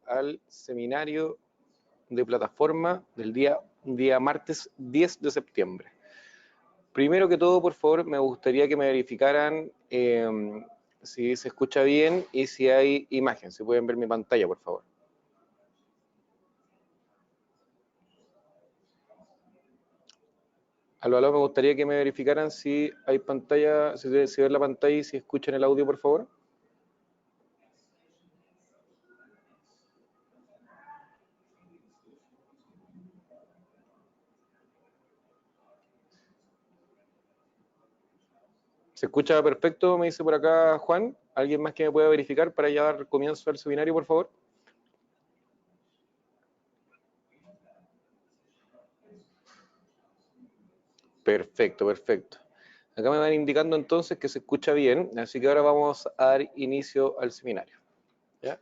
al seminario de plataforma del día martes 10 de septiembre. Primero que todo, por favor, me gustaría que me verificaran si se escucha bien y si hay imagen. Si pueden ver mi pantalla, por favor. Aló, me gustaría que me verificaran si hay pantalla, si ven la pantalla y si escuchan el audio, por favor. ¿Se escucha perfecto? Me dice por acá Juan. ¿Alguien más que me pueda verificar para ya dar comienzo al seminario, por favor? Perfecto, perfecto. Acá me van indicando entonces que se escucha bien, así que ahora vamos a dar inicio al seminario. ¿Ya?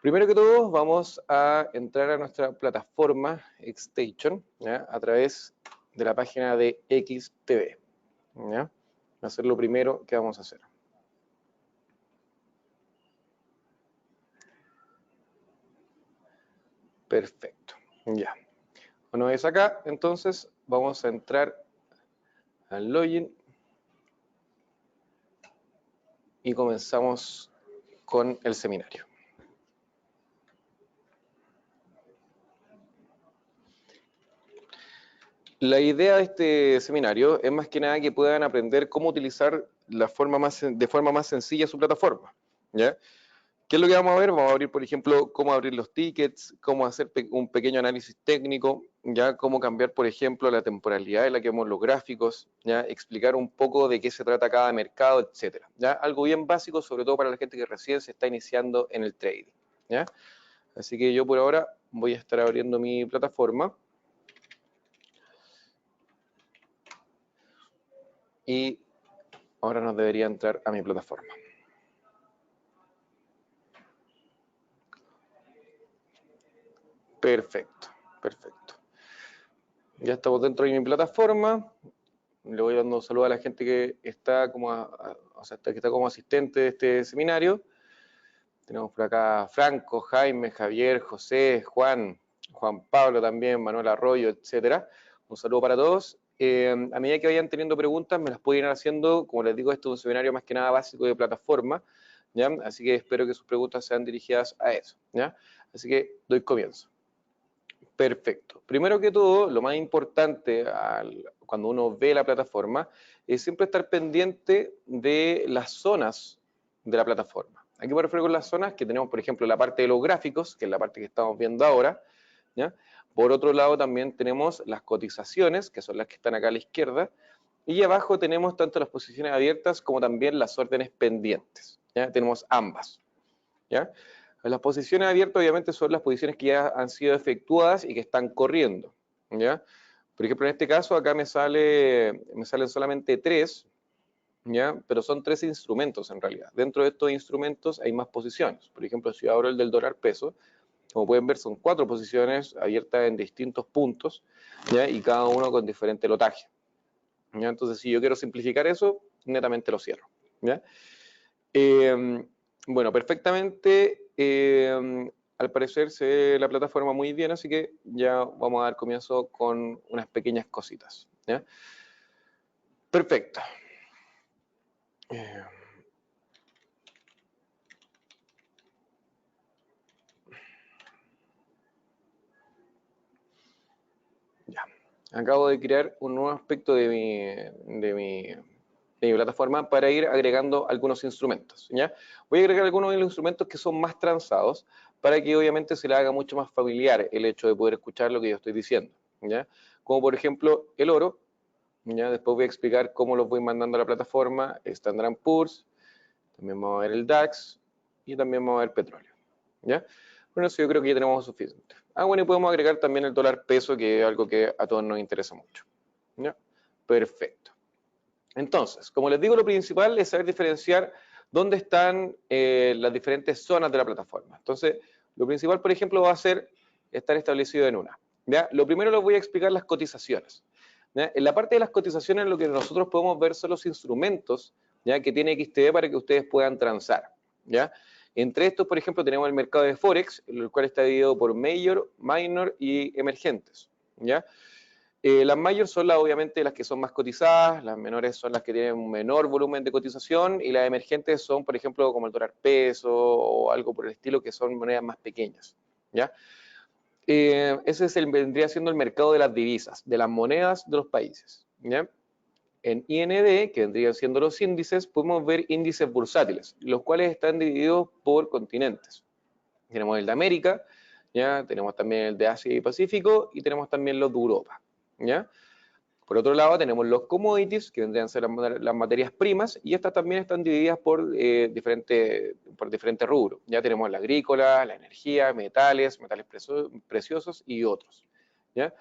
Primero que todo, vamos a entrar a nuestra plataforma Xstation, ¿ya? A través de la página de XTV. ¿Ya? Va a ser lo primero que vamos a hacer. Perfecto. Ya. Una vez acá, entonces, vamos a entrar al login y comenzamos con el seminario. La idea de este seminario es más que nada que puedan aprender cómo utilizar de forma más sencilla su plataforma, ¿ya? ¿Qué es lo que vamos a ver? Vamos a abrir, por ejemplo, cómo abrir los tickets, cómo hacer un pequeño análisis técnico, ya cómo cambiar, por ejemplo, la temporalidad en la que vemos los gráficos, ya explicar un poco de qué se trata cada mercado, etcétera. Ya algo bien básico, sobre todo para la gente que recién se está iniciando en el trading, ¿ya? Así que yo por ahora voy a estar abriendo mi plataforma. Y ahora nos debería entrar a mi plataforma. Perfecto, perfecto. Ya estamos dentro de mi plataforma. Le voy dando un saludo a la gente que está como, que está como asistente de este seminario. Tenemos por acá Franco, Jaime, Javier, José, Juan Pablo también, Manuel Arroyo, etcétera. Un saludo para todos. A medida que vayan teniendo preguntas, me las pueden ir haciendo. Como les digo, esto es un seminario más que nada básico de plataforma, ¿ya? Así que espero que sus preguntas sean dirigidas a eso, ¿ya? Así que doy comienzo. Perfecto. Primero que todo, lo más importante cuando uno ve la plataforma es siempre estar pendiente de las zonas de la plataforma. ¿A qué me refiero con las zonas? Que tenemos, por ejemplo, la parte de los gráficos, que es la parte que estamos viendo ahora, ¿ya? Por otro lado, también tenemos las cotizaciones, que son las que están acá a la izquierda, y abajo tenemos tanto las posiciones abiertas como también las órdenes pendientes, ¿ya? Tenemos ambas, ¿ya? Las posiciones abiertas obviamente son las posiciones que ya han sido efectuadas y que están corriendo, ¿ya? Por ejemplo, en este caso acá me salen solamente 3, ¿ya? Pero son 3 instrumentos en realidad. Dentro de estos instrumentos hay más posiciones. Por ejemplo, si yo abro el del dólar peso, como pueden ver son 4 posiciones abiertas en distintos puntos, ¿ya? Y cada uno con diferente lotaje, ¿ya? Entonces, si yo quiero simplificar eso, netamente lo cierro, ¿ya? Bueno, perfectamente, al parecer se ve la plataforma muy bien, así que ya vamos a dar comienzo con unas pequeñas cositas, ¿ya? Perfecto. Ya. Acabo de crear un nuevo aspecto de mi plataforma para ir agregando algunos instrumentos, ¿ya? Voy a agregar algunos de los instrumentos que son más transados para que obviamente se le haga mucho más familiar el hecho de poder escuchar lo que yo estoy diciendo, ¿ya? Como por ejemplo el oro, ¿ya? Después voy a explicar cómo los voy mandando a la plataforma, Standard & Poor's, también vamos a ver el DAX y también vamos a ver petróleo, ¿ya? Bueno, eso yo creo que ya tenemos suficiente. Bueno, y podemos agregar también el dólar peso, que es algo que a todos nos interesa mucho, ¿ya? Perfecto. Entonces, como les digo, lo principal es saber diferenciar dónde están las diferentes zonas de la plataforma. Entonces, lo principal, por ejemplo, va a ser estar establecido en una, ¿ya? Lo primero les voy a explicar las cotizaciones, ¿ya? En la parte de las cotizaciones lo que nosotros podemos ver son los instrumentos, ¿ya? Que tiene XTB para que ustedes puedan transar, ¿ya? Entre estos, por ejemplo, tenemos el mercado de Forex, el cual está dividido por Major, Minor y Emergentes, ¿ya? Las mayores son obviamente las que son más cotizadas, las menores son las que tienen un menor volumen de cotización y las emergentes son, por ejemplo, como el dólar peso o algo por el estilo, que son monedas más pequeñas, ¿ya? Ese vendría siendo el mercado de las divisas, de las monedas de los países, ¿ya? En IND, que vendrían siendo los índices, podemos ver índices bursátiles, los cuales están divididos por continentes. Tenemos el de América, ¿ya? Tenemos también el de Asia y Pacífico y tenemos también los de Europa, ¿ya? Por otro lado, tenemos los commodities, que vendrían a ser las materias primas, y estas también están divididas por diferentes rubros. Ya tenemos la agrícola, la energía, metales preciosos y otros, ¿ya?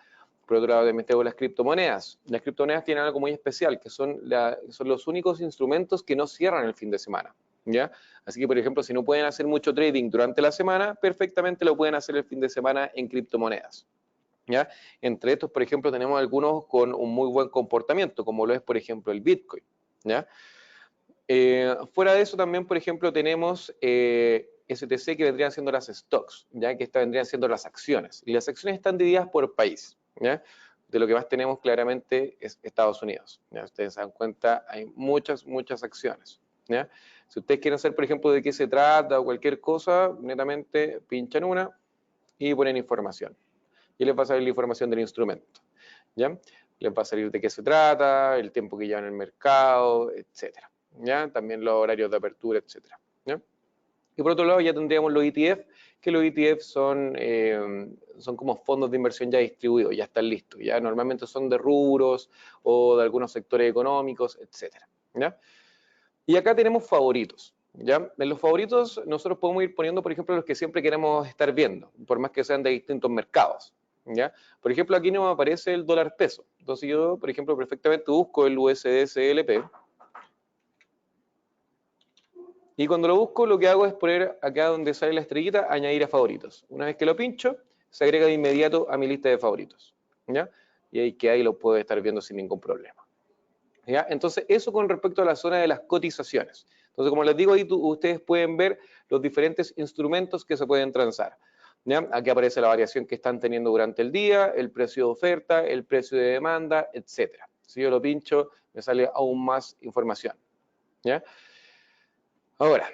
Por otro lado, también tengo las criptomonedas. Las criptomonedas tienen algo muy especial, que son los únicos instrumentos que no cierran el fin de semana, ¿ya? Así que, por ejemplo, si no pueden hacer mucho trading durante la semana, perfectamente lo pueden hacer el fin de semana en criptomonedas, ¿ya? Entre estos, por ejemplo, tenemos algunos con un muy buen comportamiento, como lo es, por ejemplo, el Bitcoin, ¿ya? Fuera de eso también, por ejemplo, tenemos STC, que vendrían siendo las stocks, ¿ya? Que estas vendrían siendo las acciones. Y las acciones están divididas por país, ¿ya? De lo que más tenemos claramente es Estados Unidos, ¿ya? Ustedes se dan cuenta, hay muchas acciones, ¿ya? Si ustedes quieren saber, por ejemplo, de qué se trata o cualquier cosa, netamente pinchan una y ponen información. Y les va a salir la información del instrumento, ¿ya? Les va a salir de qué se trata, el tiempo que lleva en el mercado, etcétera, ¿ya? También los horarios de apertura, etcétera, ¿ya? Y por otro lado ya tendríamos los ETF, que los ETF son como fondos de inversión ya distribuidos, ya están listos, ya normalmente son de rubros o de algunos sectores económicos, etcétera, ¿ya? Y acá tenemos favoritos, ¿ya? En los favoritos nosotros podemos ir poniendo, por ejemplo, los que siempre queremos estar viendo, por más que sean de distintos mercados, ¿ya? Por ejemplo, aquí nos aparece el dólar peso. Entonces yo, por ejemplo, perfectamente busco el USD-CLP. Y cuando lo busco, lo que hago es poner acá donde sale la estrellita, añadir a favoritos. Una vez que lo pincho, se agrega de inmediato a mi lista de favoritos, ¿ya? Y ahí lo puedo estar viendo sin ningún problema, ¿ya? Entonces, eso con respecto a la zona de las cotizaciones. Entonces, como les digo, ahí ustedes pueden ver los diferentes instrumentos que se pueden transar, ¿ya? Aquí aparece la variación que están teniendo durante el día, el precio de oferta, el precio de demanda, etcétera. Si yo lo pincho, me sale aún más información, ¿ya? Ahora,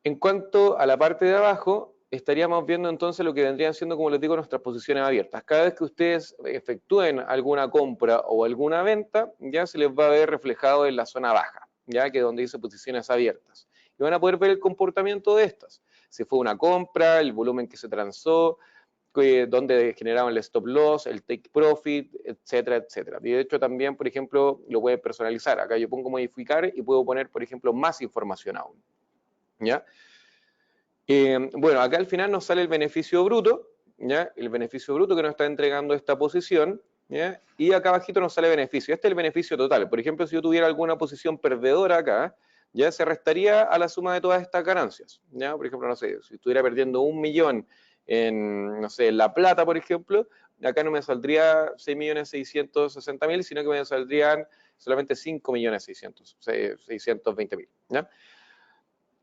en cuanto a la parte de abajo, estaríamos viendo entonces lo que vendrían siendo, como les digo, nuestras posiciones abiertas. Cada vez que ustedes efectúen alguna compra o alguna venta, ya se les va a ver reflejado en la zona baja, ya que es donde dice posiciones abiertas. Y van a poder ver el comportamiento de estas. Si fue una compra, el volumen que se transó, donde generaron el stop loss, el take profit, etcétera, etcétera. Y de hecho también, por ejemplo, lo pueden personalizar. Acá yo pongo modificar y puedo poner, por ejemplo, más información aún, ¿ya? Bueno, acá al final nos sale el beneficio bruto, ¿ya? El beneficio bruto que nos está entregando esta posición, ¿ya? Y acá abajito nos sale beneficio. Este es el beneficio total. Por ejemplo, si yo tuviera alguna posición perdedora acá, ya se restaría a la suma de todas estas ganancias, ¿ya? Por ejemplo, no sé, si estuviera perdiendo 1 millón en, no sé, en La Plata, por ejemplo, acá no me saldría 6.660.000, sino que me saldrían solamente 5.620.000, ¿ya?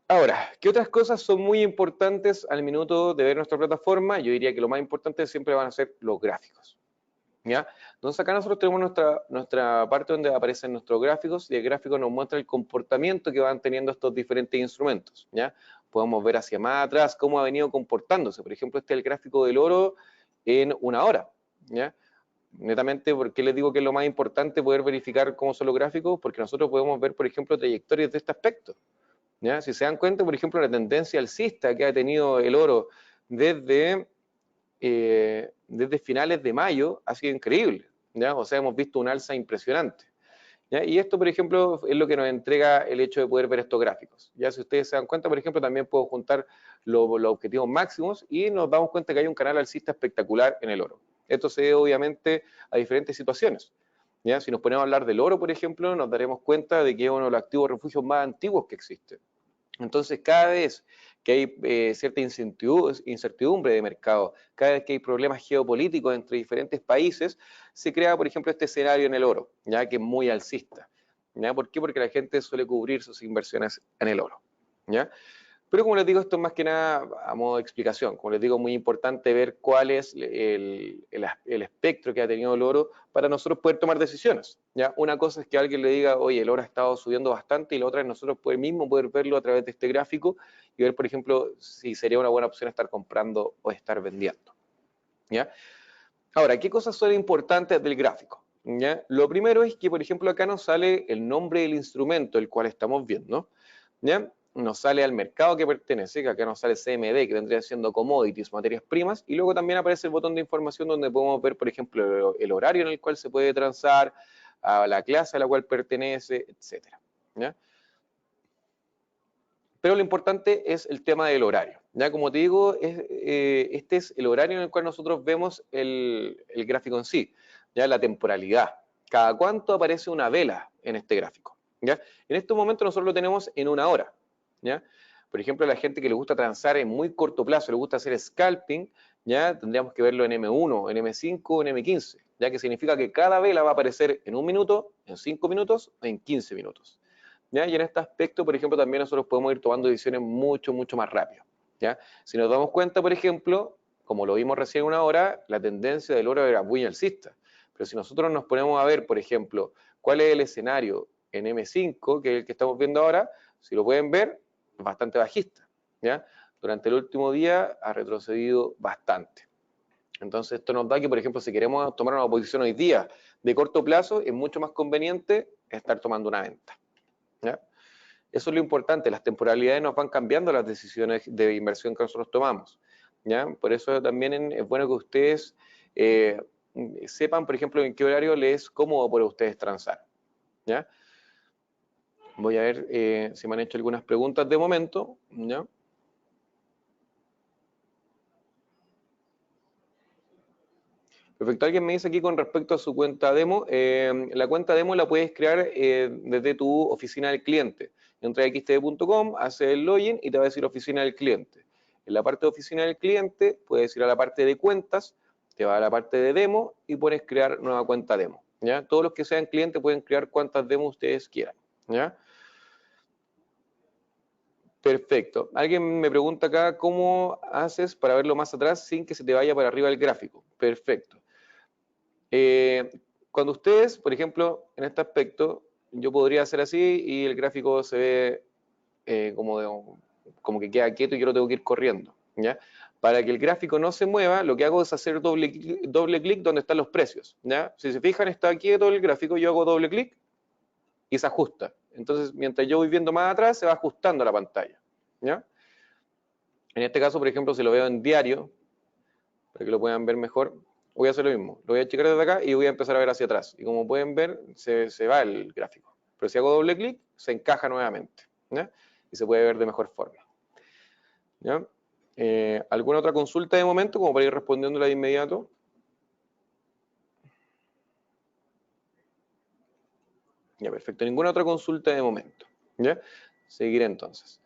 Ahora, ¿qué otras cosas son muy importantes al minuto de ver nuestra plataforma? Yo diría que lo más importante siempre van a ser los gráficos, ¿ya? Entonces acá nosotros tenemos nuestra parte donde aparecen nuestros gráficos y el gráfico nos muestra el comportamiento que van teniendo estos diferentes instrumentos, ¿ya? Podemos ver hacia más atrás cómo ha venido comportándose. Por ejemplo, este es el gráfico del oro en 1 hora, ¿ya? Netamente, ¿por qué les digo que es lo más importante poder verificar cómo son los gráficos? Porque nosotros podemos ver, por ejemplo, trayectorias de este aspecto, ¿ya? Si se dan cuenta, por ejemplo, la tendencia alcista que ha tenido el oro desde finales de mayo ha sido increíble, ¿ya? O sea, hemos visto un alza impresionante, ¿ya? Y esto, por ejemplo, es lo que nos entrega el hecho de poder ver estos gráficos, ¿ya? Si ustedes se dan cuenta, por ejemplo, también puedo juntar los objetivos máximos y nos damos cuenta que hay un canal alcista espectacular en el oro. Esto se debe, obviamente, a diferentes situaciones, ¿ya? Si nos ponemos a hablar del oro, por ejemplo, nos daremos cuenta de que es uno de los activos refugios más antiguos que existe. Entonces, cada vez que hay cierta incertidumbre de mercado, cada vez que hay problemas geopolíticos entre diferentes países, se crea, por ejemplo, este escenario en el oro, ya que es muy alcista, ¿ya? ¿Por qué? Porque la gente suele cubrir sus inversiones en el oro, ¿ya? Pero como les digo, esto es más que nada a modo de explicación. Como les digo, es muy importante ver cuál es el espectro que ha tenido el oro para nosotros poder tomar decisiones. ¿Ya? Una cosa es que alguien le diga, oye, el oro ha estado subiendo bastante, y la otra es nosotros poder verlo a través de este gráfico y ver, por ejemplo, si sería una buena opción estar comprando o estar vendiendo. ¿Ya? Ahora, ¿qué cosas son importantes del gráfico? ¿Ya? Lo primero es que, por ejemplo, acá nos sale el nombre del instrumento el cual estamos viendo. ¿Ya? Nos sale al mercado que pertenece, que acá nos sale CMD, que vendría siendo commodities, materias primas, y luego también aparece el botón de información donde podemos ver, por ejemplo, el horario en el cual se puede transar, a la clase a la cual pertenece, etcétera. ¿Ya? Pero lo importante es el tema del horario. Ya como te digo, este es el horario en el cual nosotros vemos el gráfico en sí, ya la temporalidad. Cada cuánto aparece una vela en este gráfico. ¿Ya? En este momento nosotros lo tenemos en 1 hora. ¿Ya? Por ejemplo, a la gente que le gusta transar en muy corto plazo, le gusta hacer scalping, ya tendríamos que verlo en M1, en M5, en M15, ya que significa que cada vela va a aparecer en 1 minuto, en 5 minutos o en 15 minutos. ¿Ya? Y en este aspecto, por ejemplo, también nosotros podemos ir tomando decisiones mucho más rápido. ¿Ya? Si nos damos cuenta, por ejemplo, como lo vimos recién en 1 hora, la tendencia del oro era muy alcista. Pero si nosotros nos ponemos a ver, por ejemplo, cuál es el escenario en M5, que es el que estamos viendo ahora, si lo pueden ver, es bastante bajista. ¿Ya? Durante el último día ha retrocedido bastante. Entonces esto nos da que, por ejemplo, si queremos tomar una posición hoy día de corto plazo, es mucho más conveniente estar tomando una venta. ¿Ya? Eso es lo importante, las temporalidades nos van cambiando las decisiones de inversión que nosotros tomamos. ¿Ya? Por eso también es bueno que ustedes sepan, por ejemplo, en qué horario les es cómodo para ustedes transar. ¿Ya? Voy a ver si me han hecho algunas preguntas de momento. ¿Ya? Perfecto, alguien me dice aquí con respecto a su cuenta demo, la cuenta demo la puedes crear desde tu oficina del cliente. Entra a xtb.com, hace el login y te va a decir oficina del cliente. En la parte de oficina del cliente puedes ir a la parte de cuentas, te va a la parte de demo y puedes crear nueva cuenta demo. ¿Ya? Todos los que sean clientes pueden crear cuantas demos ustedes quieran. ¿Ya? Perfecto. Alguien me pregunta acá cómo haces para verlo más atrás sin que se te vaya para arriba el gráfico. Perfecto. Cuando ustedes, por ejemplo, en este aspecto, yo podría hacer así y el gráfico se ve como que queda quieto y yo lo tengo que ir corriendo. ¿Ya? Para que el gráfico no se mueva, lo que hago es hacer doble clic donde están los precios. ¿Ya? Si se fijan, está quieto el gráfico, yo hago doble clic y se ajusta. Entonces, mientras yo voy viendo más atrás, se va ajustando la pantalla. ¿Ya? En este caso, por ejemplo, si lo veo en diario, para que lo puedan ver mejor, voy a hacer lo mismo. Lo voy a checar desde acá y voy a empezar a ver hacia atrás. Y como pueden ver, se va el gráfico. Pero si hago doble clic, se encaja nuevamente. ¿Ya? Y se puede ver de mejor forma. ¿Ya? ¿Alguna otra consulta de momento, como para ir respondiéndola de inmediato? Ya, perfecto. Ninguna otra consulta de momento. ¿Ya? Seguiré entonces.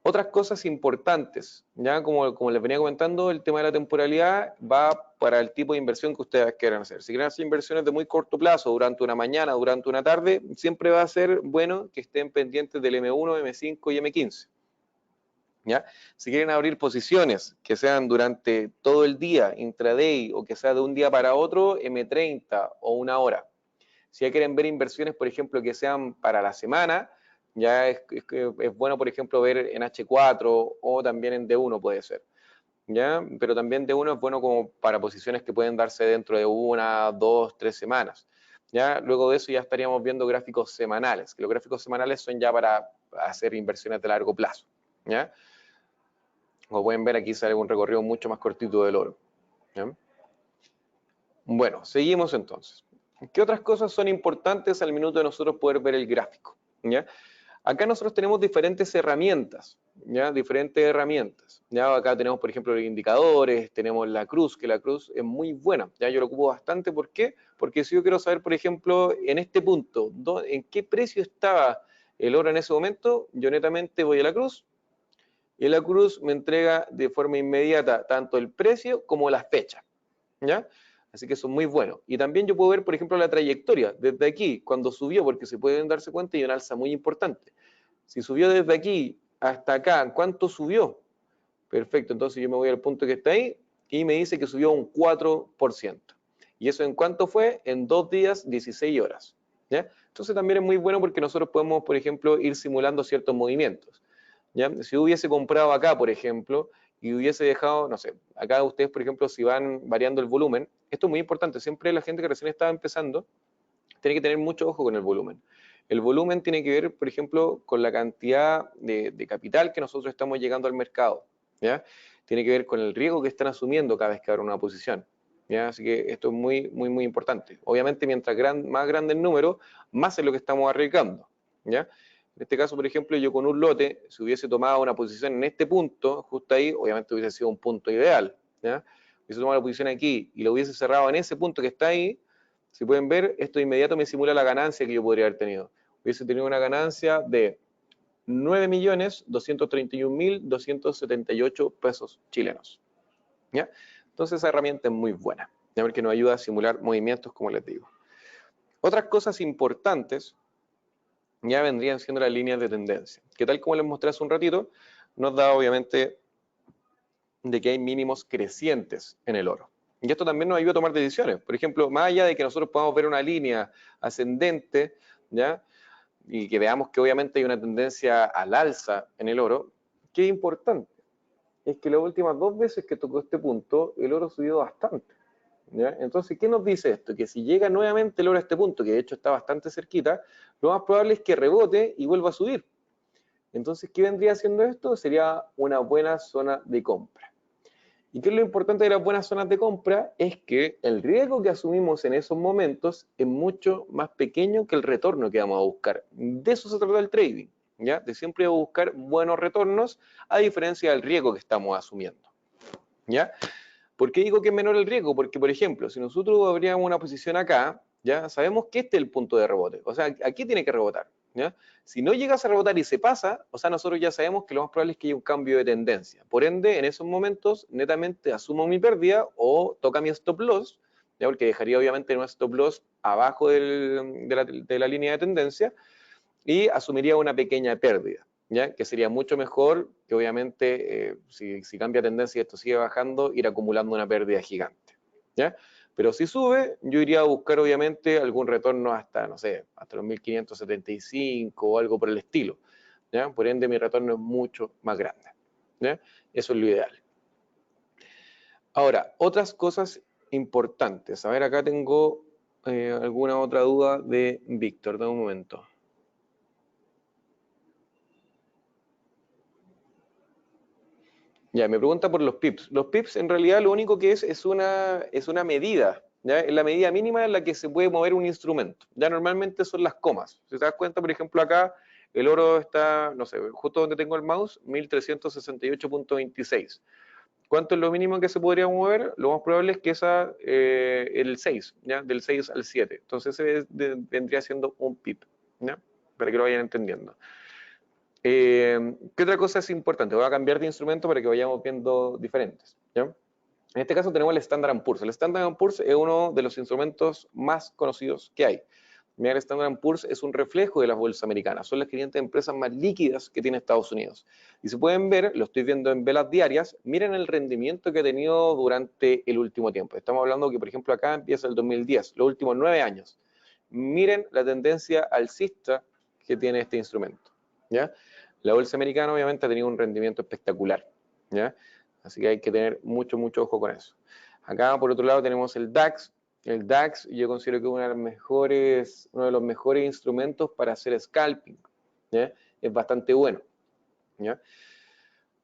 Otras cosas importantes, ya como les venía comentando, el tema de la temporalidad va para el tipo de inversión que ustedes quieran hacer. Si quieren hacer inversiones de muy corto plazo, durante una mañana, durante una tarde, siempre va a ser bueno que estén pendientes del M1, M5 y M15. ¿Ya? Si quieren abrir posiciones que sean durante todo el día, intraday, o que sea de un día para otro, M30 o 1 hora. Si ya quieren ver inversiones, por ejemplo, que sean para la semana, ya es bueno, por ejemplo, ver en H4 o también en D1 puede ser. ¿Ya? Pero también D1 es bueno como para posiciones que pueden darse dentro de 1, 2, 3 semanas. ¿Ya? Luego de eso ya estaríamos viendo gráficos semanales, que los gráficos semanales son ya para hacer inversiones de largo plazo. ¿Ya? Como pueden ver, aquí sale un recorrido mucho más cortito del oro. ¿Ya? Bueno, seguimos entonces. ¿Qué otras cosas son importantes al minuto de nosotros poder ver el gráfico? ¿Ya? Acá nosotros tenemos diferentes herramientas, ¿ya? Diferentes herramientas. ¿Ya? Acá tenemos, por ejemplo, los indicadores, tenemos la cruz, que la cruz es muy buena. ¿Ya? Yo lo ocupo bastante, ¿por qué? Porque si yo quiero saber, por ejemplo, en este punto, en qué precio estaba el oro en ese momento, yo netamente voy a la cruz, y la cruz me entrega de forma inmediata tanto el precio como la fecha. ¿Ya? Así que eso es muy bueno. Y también yo puedo ver, por ejemplo, la trayectoria desde aquí, cuando subió, porque se pueden darse cuenta y un alza muy importante. Si subió desde aquí hasta acá, ¿cuánto subió? Perfecto, entonces yo me voy al punto que está ahí y me dice que subió un 4%. ¿Y eso en cuánto fue? En 2 días, 16 horas. ¿Ya? Entonces también es muy bueno porque nosotros podemos, por ejemplo, ir simulando ciertos movimientos. ¿Ya? Si hubiese comprado acá, por ejemplo, y hubiese dejado, no sé, acá ustedes, por ejemplo, si van variando el volumen, esto es muy importante, siempre la gente que recién está empezando tiene que tener mucho ojo con el volumen. El volumen tiene que ver, por ejemplo, con la cantidad de capital que nosotros estamos llegando al mercado, ¿ya? Tiene que ver con el riesgo que están asumiendo cada vez que abren una posición, ¿ya? Así que esto es muy, muy, muy importante. Obviamente, mientras más grande el número, más es lo que estamos arriesgando, ¿ya? En este caso, por ejemplo, yo con un lote, si hubiese tomado una posición en este punto, justo ahí, obviamente hubiese sido un punto ideal, ¿ya? Hubiese tomado la posición aquí y lo hubiese cerrado en ese punto que está ahí. Si pueden ver, esto de inmediato me simula la ganancia que yo podría haber tenido. Hubiese tenido una ganancia de 9.231.278 pesos chilenos. ¿Ya? Entonces esa herramienta es muy buena, ¿ya? Porque nos ayuda a simular movimientos, como les digo. Otras cosas importantes ya vendrían siendo las líneas de tendencia, que tal como les mostré hace un ratito, nos da obviamente de que hay mínimos crecientes en el oro. Y esto también nos ayuda a tomar decisiones. Por ejemplo, más allá de que nosotros podamos ver una línea ascendente, ¿ya? Y que veamos que obviamente hay una tendencia al alza en el oro, ¿qué es importante? Es que las últimas 2 veces que tocó este punto, el oro ha subido bastante, ¿ya? Entonces, ¿qué nos dice esto? Que si llega nuevamente el oro a este punto, que de hecho está bastante cerquita, lo más probable es que rebote y vuelva a subir. Entonces, ¿qué vendría haciendo esto? Sería una buena zona de compra. ¿Y qué es lo importante de las buenas zonas de compra? Es que el riesgo que asumimos en esos momentos es mucho más pequeño que el retorno que vamos a buscar. De eso se trata el trading, ¿ya? De siempre buscar buenos retornos a diferencia del riesgo que estamos asumiendo, ¿ya? ¿Por qué digo que es menor el riesgo? Porque, por ejemplo, si nosotros abríamos una posición acá, ya sabemos que este es el punto de rebote. O sea, aquí tiene que rebotar, ¿ya? Si no llegas a rebotar y se pasa, o sea, nosotros ya sabemos que lo más probable es que haya un cambio de tendencia. Por ende, en esos momentos, netamente asumo mi pérdida o toca mi stop loss, ¿ya? Porque dejaría obviamente un stop loss abajo de la línea de tendencia y asumiría una pequeña pérdida, ¿ya? Que sería mucho mejor que obviamente si cambia tendencia y esto sigue bajando, ir acumulando una pérdida gigante, ¿ya? Pero si sube, yo iría a buscar obviamente algún retorno hasta, no sé, hasta los 1575 o algo por el estilo, ¿ya? Por ende mi retorno es mucho más grande, ¿ya? Eso es lo ideal. Ahora, otras cosas importantes. A ver, acá tengo alguna otra duda de Víctor, de un momento. Ya, me pregunta por los pips. Los pips en realidad lo único que es una medida, ¿ya? Es la medida mínima en la que se puede mover un instrumento. Ya normalmente son las comas. Si te das cuenta, por ejemplo, acá el oro está, no sé, justo donde tengo el mouse, 1368.26. ¿Cuánto es lo mínimo que se podría mover? Lo más probable es que el 6, ¿ya? Del 6 al 7. Entonces ese vendría siendo un pip, ¿ya? Para que lo vayan entendiendo. ¿Qué otra cosa es importante? Voy a cambiar de instrumento para que vayamos viendo diferentes, ¿ya? En este caso tenemos el Standard & Poor's. El Standard & Poor's es uno de los instrumentos más conocidos que hay. Mira, el Standard & Poor's es un reflejo de las bolsas americanas. Son las 500 empresas más líquidas que tiene Estados Unidos. Y si pueden ver, lo estoy viendo en velas diarias, miren el rendimiento que ha tenido durante el último tiempo. Estamos hablando que, por ejemplo, acá empieza el 2010, los últimos 9 años. Miren la tendencia alcista que tiene este instrumento, ¿ya? La bolsa americana obviamente ha tenido un rendimiento espectacular, ¿ya? Así que hay que tener mucho, mucho ojo con eso. Acá, por otro lado, tenemos el DAX. El DAX yo considero que es uno de los mejores instrumentos para hacer scalping, ¿ya? Es bastante bueno, ¿ya?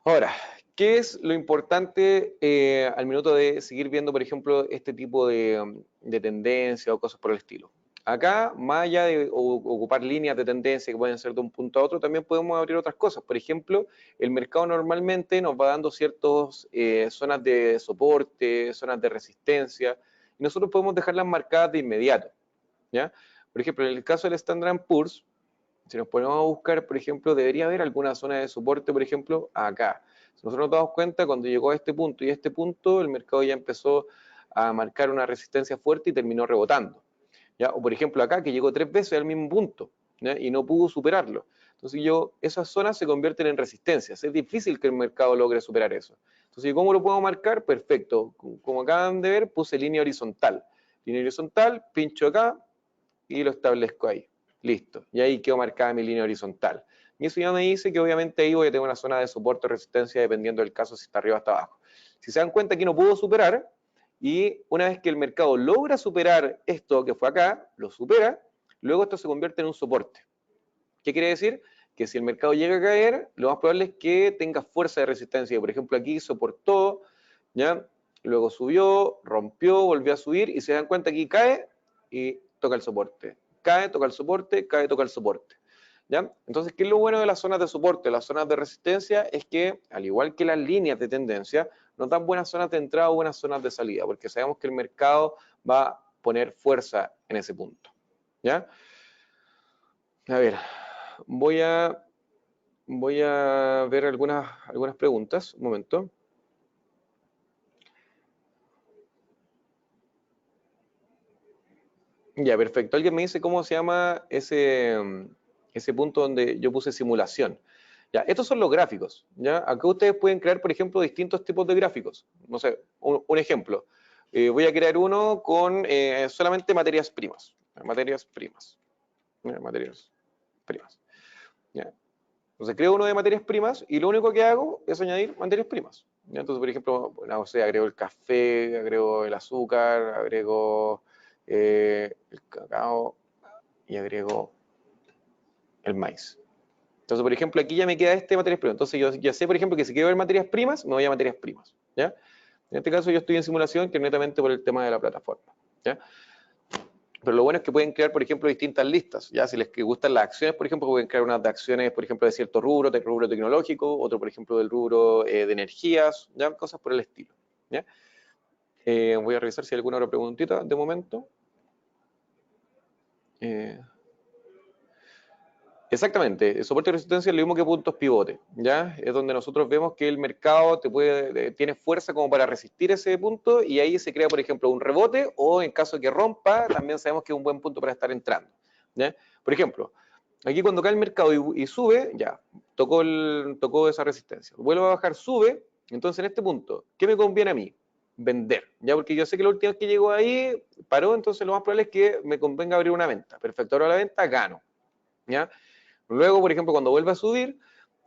Ahora, ¿qué es lo importante al minuto de seguir viendo, por ejemplo, este tipo de tendencia o cosas por el estilo? Acá, más allá de ocupar líneas de tendencia que pueden ser de un punto a otro, también podemos abrir otras cosas. Por ejemplo, el mercado normalmente nos va dando ciertas zonas de soporte, zonas de resistencia, y nosotros podemos dejarlas marcadas de inmediato, ¿ya? Por ejemplo, en el caso del Standard & Poor's, si nos ponemos a buscar, por ejemplo, debería haber alguna zona de soporte, por ejemplo, acá. Si nosotros nos damos cuenta, cuando llegó a este punto y a este punto, el mercado ya empezó a marcar una resistencia fuerte y terminó rebotando, ¿ya? O por ejemplo acá, que llegó 3 veces al mismo punto, ¿ya? Y no pudo superarlo. Entonces esas zonas se convierten en resistencias. Es difícil que el mercado logre superar eso. Entonces, ¿cómo lo puedo marcar? Perfecto. Como acaban de ver, puse línea horizontal. Línea horizontal, pincho acá y lo establezco ahí. Listo. Y ahí quedó marcada mi línea horizontal. Y eso ya me dice que obviamente ahí voy a tener una zona de soporte o resistencia dependiendo del caso si está arriba o está abajo. Si se dan cuenta, aquí no puedo superar. Y una vez que el mercado logra superar esto que fue acá, lo supera, luego esto se convierte en un soporte. ¿Qué quiere decir? Que si el mercado llega a caer, lo más probable es que tenga fuerza de resistencia. Por ejemplo, aquí soportó, ¿ya? Luego subió, rompió, volvió a subir y se dan cuenta aquí cae y toca el soporte. Cae, toca el soporte, cae, toca el soporte. ¿Ya? Entonces, ¿qué es lo bueno de las zonas de soporte? Las zonas de resistencia es que, al igual que las líneas de tendencia, nos dan buenas zonas de entrada o buenas zonas de salida, porque sabemos que el mercado va a poner fuerza en ese punto. ¿Ya? A ver, voy a ver algunas preguntas. Un momento. Ya, perfecto. Alguien me dice cómo se llama ese punto donde yo puse simulación. Ya, estos son los gráficos. ¿Ya? Acá ustedes pueden crear, por ejemplo, distintos tipos de gráficos. No sé, un ejemplo. Voy a crear uno con solamente materias primas. Materias primas. Materias primas. ¿Ya? Entonces creo uno de materias primas y lo único que hago es añadir materias primas. ¿Ya? Entonces, por ejemplo, bueno, o sea, agrego el café, agrego el azúcar, agrego el cacao y agrego el maíz. Entonces, por ejemplo, aquí ya me queda este materias primas. Entonces yo ya sé, por ejemplo, que si quiero ver materias primas, me voy a materias primas. ¿Ya? En este caso yo estoy en simulación que es netamente por el tema de la plataforma. ¿Ya? Pero lo bueno es que pueden crear, por ejemplo, distintas listas. Ya si les gustan las acciones, por ejemplo, pueden crear unas de acciones, por ejemplo, de cierto rubro, del rubro tecnológico, otro, por ejemplo, del rubro de energías, ya cosas por el estilo. ¿Ya? Voy a revisar si hay alguna otra preguntita de momento. Exactamente, el soporte y resistencia es lo mismo que puntos pivote, ¿ya? Es donde nosotros vemos que el mercado tiene fuerza como para resistir ese punto y ahí se crea, por ejemplo, un rebote o en caso de que rompa, también sabemos que es un buen punto para estar entrando, ¿ya? Por ejemplo, aquí cuando cae el mercado y sube, ya, tocó esa resistencia. Vuelve a bajar, sube, entonces en este punto, ¿qué me conviene a mí? Vender, ¿ya? Porque yo sé que la última vez que llegó ahí paró, entonces lo más probable es que me convenga abrir una venta. Perfecto, ahora la venta gano, ¿ya? Luego, por ejemplo, cuando vuelva a subir,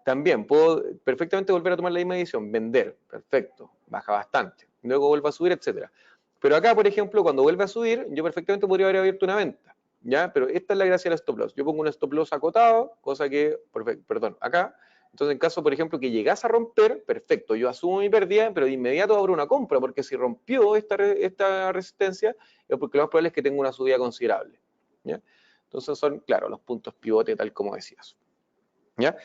también puedo perfectamente volver a tomar la misma decisión, vender, perfecto, baja bastante, luego vuelve a subir, etcétera. Pero acá, por ejemplo, cuando vuelve a subir, yo perfectamente podría haber abierto una venta, ¿ya? Pero esta es la gracia del stop loss. Yo pongo un stop loss acotado, cosa que, perdón, acá. Entonces, en caso, por ejemplo, que llegase a romper, perfecto, yo asumo mi pérdida, pero de inmediato abro una compra, porque si rompió esta resistencia, es porque lo más probable es que tenga una subida considerable, ¿ya? Entonces son, claro, los puntos pivote tal como decías. ¿Ya?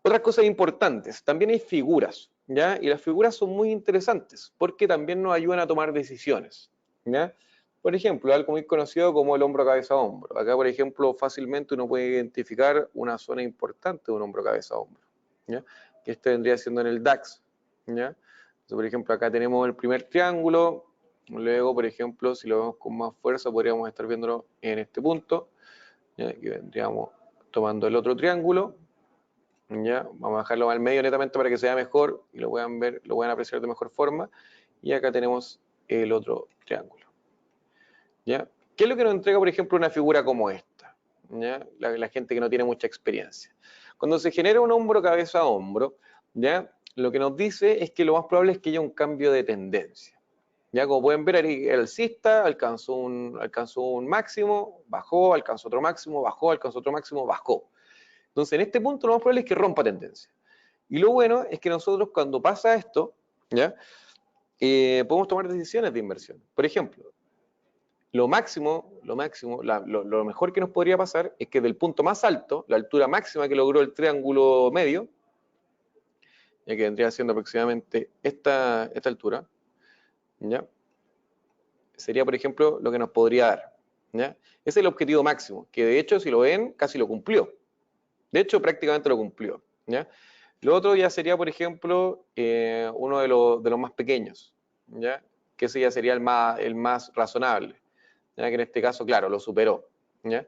Otras cosas importantes, también hay figuras, ¿ya? Y las figuras son muy interesantes porque también nos ayudan a tomar decisiones, ¿ya? Por ejemplo, algo muy conocido como el hombro cabeza hombro. Acá, por ejemplo, fácilmente uno puede identificar una zona importante de un hombro cabeza hombro, ¿ya? Que este vendría siendo en el DAX, ¿ya? Entonces, por ejemplo, acá tenemos el primer triángulo, luego, por ejemplo, si lo vemos con más fuerza, podríamos estar viéndolo en este punto, ¿ya? Aquí vendríamos tomando el otro triángulo, ¿ya? Vamos a dejarlo al medio netamente para que sea mejor y lo puedan ver, lo puedan apreciar de mejor forma. Y acá tenemos el otro triángulo, ¿ya? ¿Qué es lo que nos entrega, por ejemplo, una figura como esta? ¿Ya? La gente que no tiene mucha experiencia. Cuando se genera un hombro cabeza a hombro, ¿ya? Lo que nos dice es que lo más probable es que haya un cambio de tendencia. Ya como pueden ver, el alcista alcanzó un máximo, bajó, alcanzó otro máximo, bajó, alcanzó otro máximo, bajó. Entonces, en este punto lo más probable es que rompa tendencia. Y lo bueno es que nosotros cuando pasa esto, ¿ya? Podemos tomar decisiones de inversión. Por ejemplo, lo mejor que nos podría pasar es que del punto más alto, la altura máxima que logró el triángulo medio, ya que vendría siendo aproximadamente esta altura, ¿ya? Sería, por ejemplo, lo que nos podría dar, ¿ya? Ese es el objetivo máximo, que de hecho, si lo ven, casi lo cumplió. De hecho, prácticamente lo cumplió, ¿ya? Lo otro ya sería, por ejemplo, uno de los más pequeños, ¿ya? Que ese ya sería el más razonable, ¿ya? Que en este caso, claro, lo superó, ¿ya?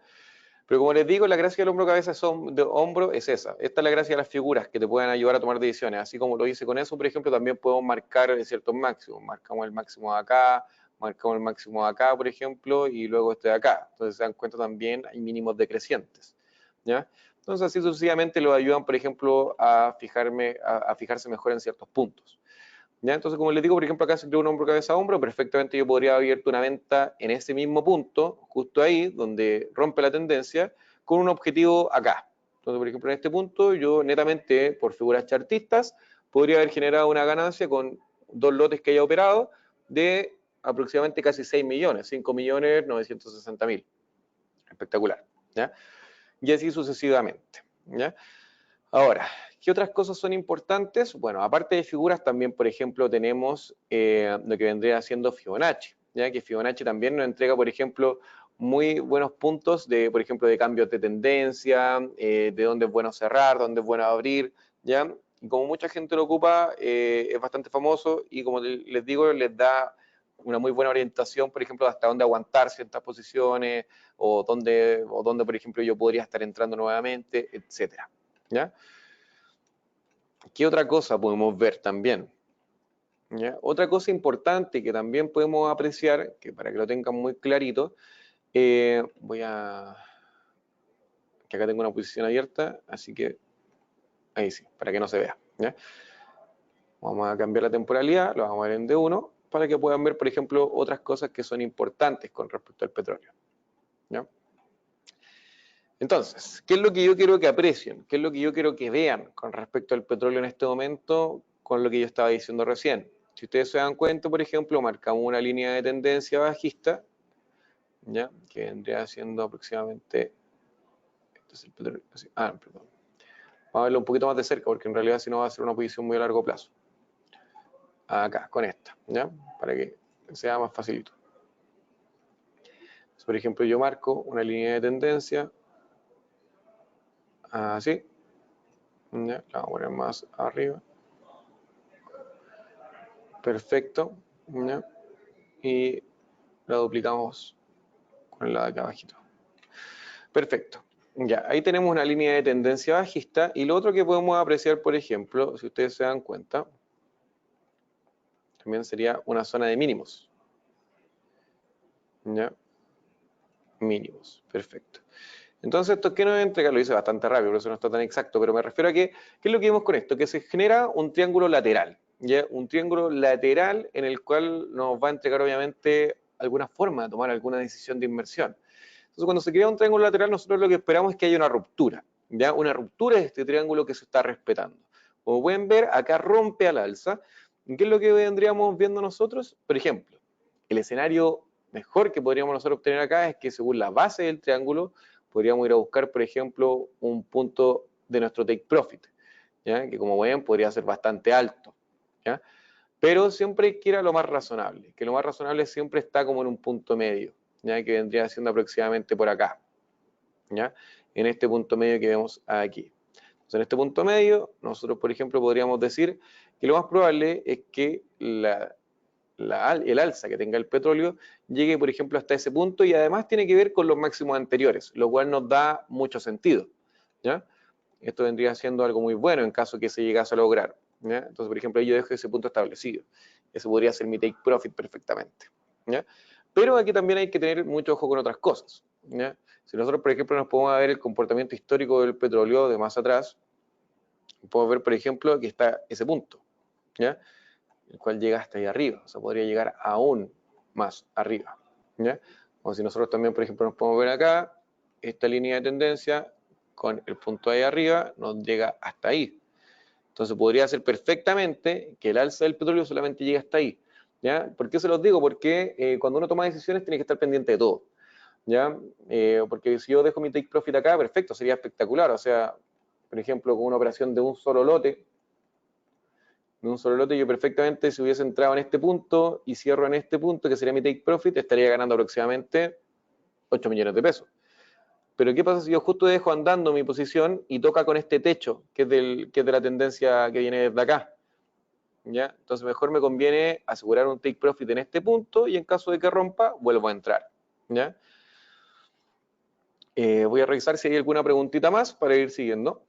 Pero como les digo, la gracia del hombro-cabeza de hombro es esa. Esta es la gracia de las figuras que te pueden ayudar a tomar decisiones. Así como lo hice con eso, por ejemplo, también podemos marcar ciertos máximos. Marcamos el máximo de acá, marcamos el máximo de acá, por ejemplo, y luego este de acá. Entonces se dan cuenta también hay mínimos decrecientes, ¿ya? Entonces así sucesivamente lo ayudan, por ejemplo, a fijarse mejor en ciertos puntos. ¿Ya? Entonces, como les digo, por ejemplo, acá se creó un hombro, cabeza, hombro, perfectamente yo podría haber abierto una venta en ese mismo punto, justo ahí, donde rompe la tendencia, con un objetivo acá. Entonces, por ejemplo, en este punto, yo netamente, por figuras chartistas, podría haber generado una ganancia con 2 lotes que haya operado de aproximadamente casi 6 millones, 5.960.000. Espectacular, ¿ya? Y así sucesivamente, ¿ya? Ahora, ¿qué otras cosas son importantes? Bueno, aparte de figuras, también, por ejemplo, tenemos lo que vendría siendo Fibonacci, ¿ya? Que Fibonacci también nos entrega, por ejemplo, muy buenos puntos de, por ejemplo, de cambios de tendencia, de dónde es bueno cerrar, dónde es bueno abrir, ¿ya? Y como mucha gente lo ocupa, es bastante famoso y como les digo, les da una muy buena orientación, por ejemplo, hasta dónde aguantar ciertas posiciones o dónde, por ejemplo, yo podría estar entrando nuevamente, etcétera, ¿ya? ¿Qué otra cosa podemos ver también? ¿Ya? Otra cosa importante que también podemos apreciar, que para que lo tengan muy clarito, voy a... que acá tengo una posición abierta, así que ahí sí, para que no se vea, ¿ya? Vamos a cambiar la temporalidad, lo vamos a ver en D1, para que puedan ver, por ejemplo, otras cosas que son importantes con respecto al petróleo, ¿ya? Entonces, ¿qué es lo que yo quiero que aprecien? ¿Qué es lo que yo quiero que vean con respecto al petróleo en este momento con lo que yo estaba diciendo recién? Si ustedes se dan cuenta, por ejemplo, marcamos una línea de tendencia bajista, ¿ya? Que vendría siendo aproximadamente... Este es el petróleo, perdón. Vamos a verlo un poquito más de cerca, porque en realidad si no va a ser una posición muy a largo plazo. Acá, con esta, ¿ya? Para que sea más facilito. Entonces, por ejemplo, yo marco una línea de tendencia, así, ¿ya? La vamos a poner más arriba. Perfecto, ¿ya? Y la duplicamos con la de acá abajito. Perfecto. Ya, ahí tenemos una línea de tendencia bajista y lo otro que podemos apreciar, por ejemplo, si ustedes se dan cuenta, también sería una zona de mínimos. ¿Ya? Mínimos, perfecto. Entonces, ¿esto qué nos entrega? Lo hice bastante rápido, por eso no está tan exacto, pero me refiero a que, ¿qué es lo que vimos con esto? Que se genera un triángulo lateral, ¿ya? Un triángulo lateral en el cual nos va a entregar, obviamente, alguna forma de tomar alguna decisión de inversión. Entonces, cuando se crea un triángulo lateral, nosotros lo que esperamos es que haya una ruptura, ¿ya? Una ruptura de este triángulo que se está respetando. Como pueden ver, acá rompe al alza. ¿Qué es lo que vendríamos viendo nosotros? Por ejemplo, el escenario mejor que podríamos nosotros obtener acá es que según la base del triángulo, podríamos ir a buscar, por ejemplo, un punto de nuestro take profit, ¿ya? Que como ven podría ser bastante alto, ¿ya? Pero siempre hay que ir a lo más razonable, que lo más razonable siempre está como en un punto medio, ¿ya? Que vendría siendo aproximadamente por acá, ¿ya? En este punto medio que vemos aquí. Entonces, en este punto medio, nosotros, por ejemplo, podríamos decir que lo más probable es que el alza que tenga el petróleo llegue, por ejemplo, hasta ese punto y además tiene que ver con los máximos anteriores, lo cual nos da mucho sentido, ¿ya? Esto vendría siendo algo muy bueno en caso que se llegase a lograr, ¿ya? Entonces, por ejemplo, yo dejo ese punto establecido. Ese podría ser mi take profit perfectamente, ¿ya? Pero aquí también hay que tener mucho ojo con otras cosas, ¿ya? Si nosotros, por ejemplo, nos podemos ver el comportamiento histórico del petróleo de más atrás, podemos ver, por ejemplo, que está ese punto, ¿ya? El cual llega hasta ahí arriba, o sea, podría llegar aún más arriba, ¿ya? O si nosotros también, por ejemplo, nos podemos ver acá, esta línea de tendencia con el punto ahí arriba nos llega hasta ahí. Entonces podría ser perfectamente que el alza del petróleo solamente llegue hasta ahí, ¿ya? ¿Por qué se los digo? Porque cuando uno toma decisiones tiene que estar pendiente de todo, ¿ya? Porque si yo dejo mi take profit acá, perfecto, sería espectacular, o sea, por ejemplo, con una operación de un solo lote, yo perfectamente si hubiese entrado en este punto y cierro en este punto, que sería mi take profit, estaría ganando aproximadamente 8 millones de pesos. Pero ¿qué pasa si yo justo dejo andando mi posición y toca con este techo, que es de la tendencia que viene desde acá? ¿Ya? Entonces mejor me conviene asegurar un take profit en este punto y en caso de que rompa, vuelvo a entrar, ¿ya? Voy a revisar si hay alguna preguntita más para ir siguiendo.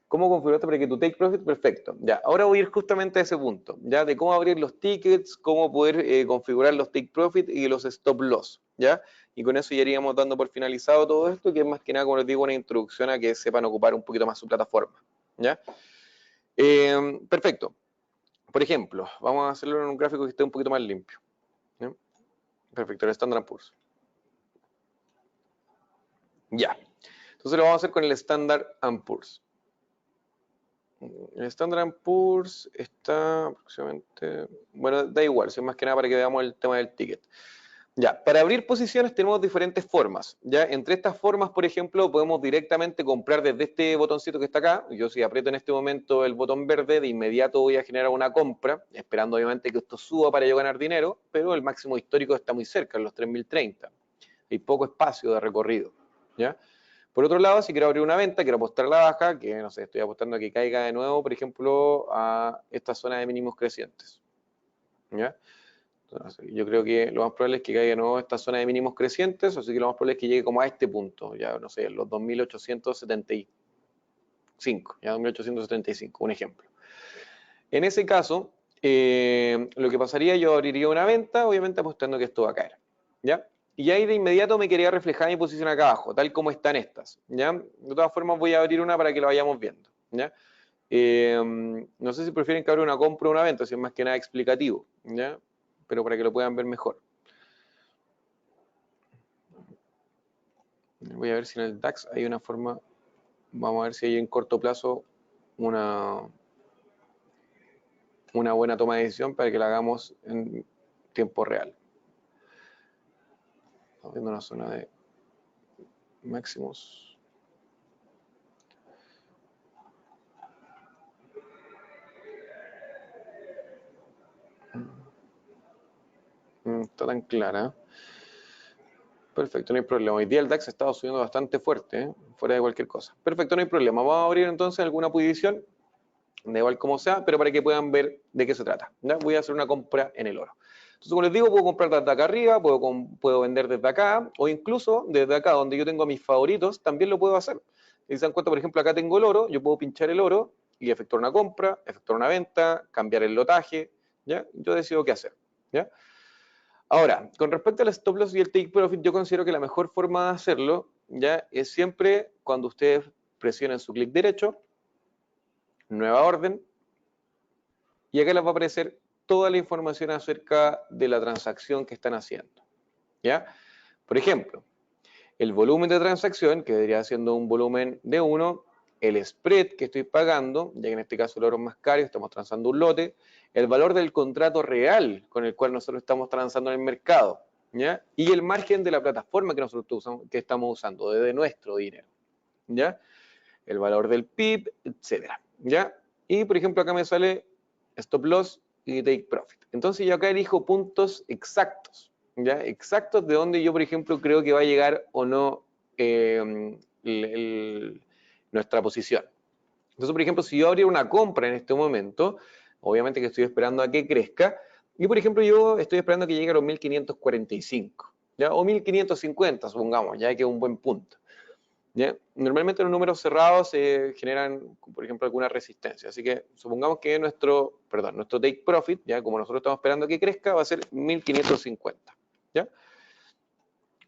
¿Cómo configuraste para que tu take profit? Perfecto. Ya, ahora voy a ir justamente a ese punto, ya, de cómo abrir los tickets, cómo poder configurar los take profit y los stop loss, ya. Y con eso ya iríamos dando por finalizado todo esto, que es más que nada, como les digo, una introducción a que sepan ocupar un poquito más su plataforma, ya. Perfecto. Por ejemplo, vamos a hacerlo en un gráfico que esté un poquito más limpio, ¿ya? Perfecto, el Standard & Poor's. Ya. Entonces lo vamos a hacer con el Standard & Poor's. El Standard & Poor's está aproximadamente, bueno, da igual, si es más que nada para que veamos el tema del ticket. Ya, para abrir posiciones tenemos diferentes formas, ya, entre estas formas, por ejemplo, podemos directamente comprar desde este botoncito que está acá. Yo si aprieto en este momento el botón verde, de inmediato voy a generar una compra, esperando obviamente que esto suba para yo ganar dinero, pero el máximo histórico está muy cerca, en los 3030. Hay poco espacio de recorrido, ¿ya? Por otro lado, si quiero abrir una venta, quiero apostar a la baja, que no sé, estoy apostando a que caiga de nuevo, por ejemplo, a esta zona de mínimos crecientes, ¿ya? Entonces, yo creo que lo más probable es que caiga de nuevo a esta zona de mínimos crecientes, así que lo más probable es que llegue como a este punto, ya no sé, los 2875, ya 2875, un ejemplo. En ese caso, lo que pasaría, yo abriría una venta, obviamente apostando que esto va a caer, ¿ya? Y ahí de inmediato me quería reflejar mi posición acá abajo, tal como están estas, ¿ya? De todas formas voy a abrir una para que lo vayamos viendo, ¿ya? No sé si prefieren que abra una compra o una venta, si es más que nada explicativo, ¿ya? Pero para que lo puedan ver mejor. Voy a ver si en el DAX hay una forma, vamos a ver si hay en corto plazo una buena toma de decisión para que la hagamos en tiempo real. Estamos viendo una zona de máximos. No está tan clara. Perfecto, no hay problema. Hoy día el DAX ha estado subiendo bastante fuerte, fuera de cualquier cosa. Perfecto, no hay problema. Vamos a abrir entonces alguna posición, da igual como sea, pero para que puedan ver de qué se trata, ¿ya? Voy a hacer una compra en el oro. Entonces, como les digo, puedo comprar desde acá arriba, puedo vender desde acá, o incluso desde acá, donde yo tengo mis favoritos, también lo puedo hacer. Si se dan cuenta, por ejemplo, acá tengo el oro, yo puedo pinchar el oro y efectuar una compra, efectuar una venta, cambiar el lotaje, ¿ya? Yo decido qué hacer, ¿ya? Ahora, con respecto al stop loss y el take profit, yo considero que la mejor forma de hacerlo, ¿ya? Es siempre cuando ustedes presionen su clic derecho, nueva orden, y acá les va a aparecer toda la información acerca de la transacción que están haciendo, ¿ya? Por ejemplo, el volumen de transacción, que debería siendo un volumen de 1, el spread que estoy pagando, ya que en este caso el oro es más caro, estamos transando un lote, el valor del contrato real con el cual nosotros estamos transando en el mercado, ¿ya? Y el margen de la plataforma que nosotros estamos usando, de nuestro dinero, ¿ya? El valor del PIB, etcétera, ¿ya? Y por ejemplo acá me sale stop loss y take profit. Entonces yo acá elijo puntos exactos, ¿ya? Exactos de donde yo, por ejemplo, creo que va a llegar o no nuestra posición. Entonces, por ejemplo, si yo abriera una compra en este momento, obviamente que estoy esperando a que crezca, y por ejemplo yo estoy esperando a que llegue a los 1545, ¿ya? O 1550, supongamos, ya que es un buen punto. ¿Ya? Normalmente los números cerrados generan, por ejemplo, alguna resistencia. Así que supongamos que nuestro take profit, ¿ya? Como nosotros estamos esperando que crezca, va a ser 1550. ¿Ya?